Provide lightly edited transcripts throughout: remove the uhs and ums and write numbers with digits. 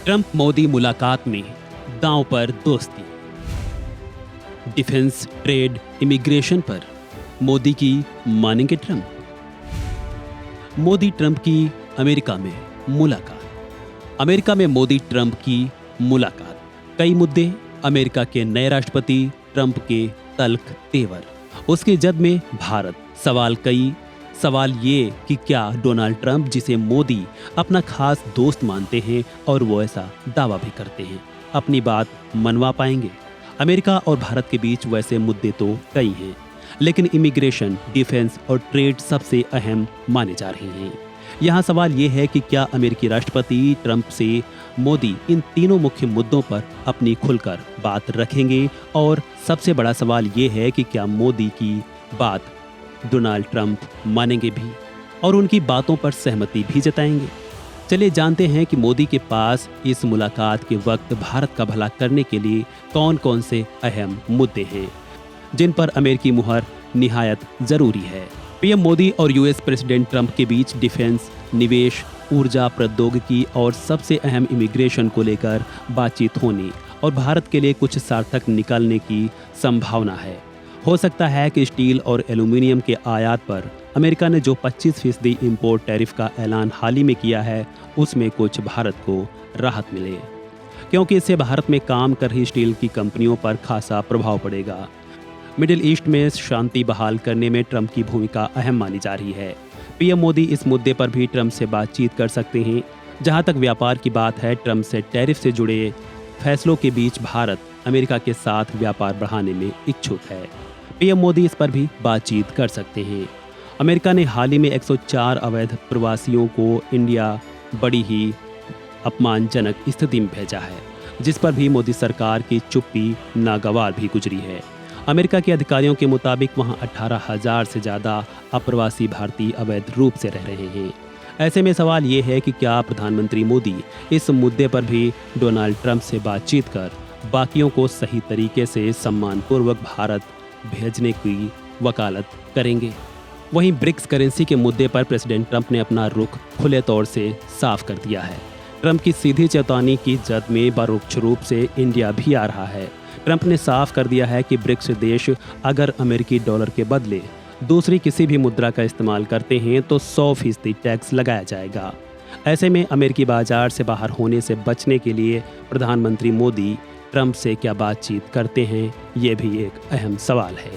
Trump Modi मुलाकात में दांव पर दोस्ती। डिफेंस, ट्रेड, इमिग्रेशन पर मोदी की मानेंगे ट्रंप। मोदी ट्रंप की अमेरिका में मुलाकात। अमेरिका में मोदी ट्रंप की मुलाकात। कई मुद्दे, अमेरिका के नए राष्ट्रपति ट्रंप के तल्ख तेवर, उसके जद में भारत। सवाल ये कि क्या डोनाल्ड ट्रंप, जिसे मोदी अपना खास दोस्त मानते हैं और वो ऐसा दावा भी करते हैं, अपनी बात मनवा पाएंगे? अमेरिका और भारत के बीच वैसे मुद्दे तो कई हैं, लेकिन इमिग्रेशन, डिफेंस और ट्रेड सबसे अहम माने जा रहे हैं। यहाँ सवाल ये है कि क्या अमेरिकी राष्ट्रपति ट्रंप से मोदी इन तीनों मुख्य मुद्दों पर अपनी खुलकर बात रखेंगे, और सबसे बड़ा सवाल ये है कि क्या मोदी की बात डोनाल्ड ट्रंप मानेंगे भी और उनकी बातों पर सहमति भी जताएंगे। चलिए जानते हैं कि मोदी के पास इस मुलाकात के वक्त भारत का भला करने के लिए कौन कौन से अहम मुद्दे हैं जिन पर अमेरिकी मुहर निहायत जरूरी है। पीएम मोदी और यूएस प्रेसिडेंट ट्रंप के बीच डिफेंस, निवेश, ऊर्जा, प्रौद्योगिकी और सबसे अहम इमिग्रेशन को लेकर बातचीत होने और भारत के लिए कुछ सार्थक निकलने की संभावना है। हो सकता है कि स्टील और एल्यूमिनियम के आयात पर अमेरिका ने जो 25% इंपोर्ट टैरिफ का ऐलान हाल ही में किया है, उसमें कुछ भारत को राहत मिले, क्योंकि इससे भारत में काम कर रही स्टील की कंपनियों पर खासा प्रभाव पड़ेगा। मिडिल ईस्ट में शांति बहाल करने में ट्रंप की भूमिका अहम मानी जा रही है। पीएम मोदी इस मुद्दे पर भी ट्रंप से बातचीत कर सकते हैं। जहां तक व्यापार की बात है, ट्रंप से टैरिफ से जुड़े फैसलों के बीच भारत अमेरिका के साथ व्यापार बढ़ाने में इच्छुक है। पीएम मोदी इस पर भी बातचीत कर सकते हैं। अमेरिका ने हाल ही में 104 अवैध प्रवासियों को इंडिया बड़ी ही अपमानजनक स्थिति में भेजा है, जिस पर भी मोदी सरकार की चुप्पी नागवार भी गुजरी है। अमेरिका के अधिकारियों के मुताबिक वहां 18,000 से ज़्यादा अप्रवासी भारतीय अवैध रूप से रह रहे हैं। ऐसे में सवाल ये है कि क्या प्रधानमंत्री मोदी इस मुद्दे पर भी डोनाल्ड ट्रंप से बातचीत कर बाकियों को सही तरीके से सम्मानपूर्वक भारत भेजने की वकालत करेंगे? वहीं ब्रिक्स करेंसी के मुद्दे पर प्रेसिडेंट ट्रंप ने अपना रुख खुले तौर से साफ कर दिया है। ट्रंप की सीधी चेतावनी की जद में परोक्ष रूप से इंडिया भी आ रहा है। ट्रंप ने साफ कर दिया है कि ब्रिक्स देश अगर अमेरिकी डॉलर के बदले दूसरी किसी भी मुद्रा का इस्तेमाल करते हैं तो 100% टैक्स लगाया जाएगा। ऐसे में अमेरिकी बाजार से बाहर होने से बचने के लिए प्रधानमंत्री मोदी ट्रंप से क्या बातचीत करते हैं, ये भी एक अहम सवाल है।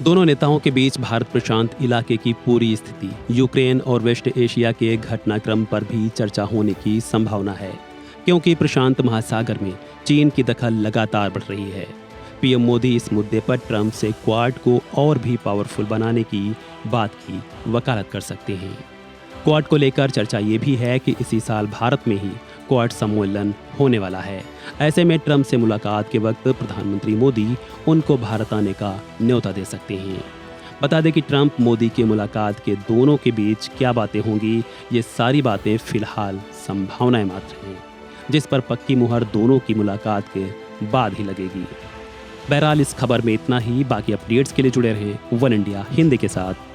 दोनों नेताओं के बीच भारत प्रशांत इलाके की पूरी स्थिति, यूक्रेन और वेस्ट एशिया के घटनाक्रम पर भी चर्चा होने की संभावना है, क्योंकि प्रशांत महासागर में चीन की दखल लगातार बढ़ रही है। पीएम मोदी इस मुद्दे पर ट्रंप से क्वाड को और भी पावरफुल बनाने की बात की वकालत कर सकते हैं। क्वाड को लेकर चर्चा ये भी है कि इसी साल भारत में ही क्वाड सम्मेलन होने वाला है। ऐसे में ट्रंप से मुलाकात के वक्त प्रधानमंत्री मोदी उनको भारत आने का न्योता दे सकते हैं। बता दें कि ट्रंप मोदी की मुलाकात के दोनों के बीच क्या बातें होंगी, ये सारी बातें फिलहाल संभावनाएं मात्र हैं, जिस पर पक्की मुहर दोनों की मुलाकात के बाद ही लगेगी। बहरहाल इस खबर में इतना ही। बाकी अपडेट्स के लिए जुड़े रहें वन इंडिया हिंदी के साथ।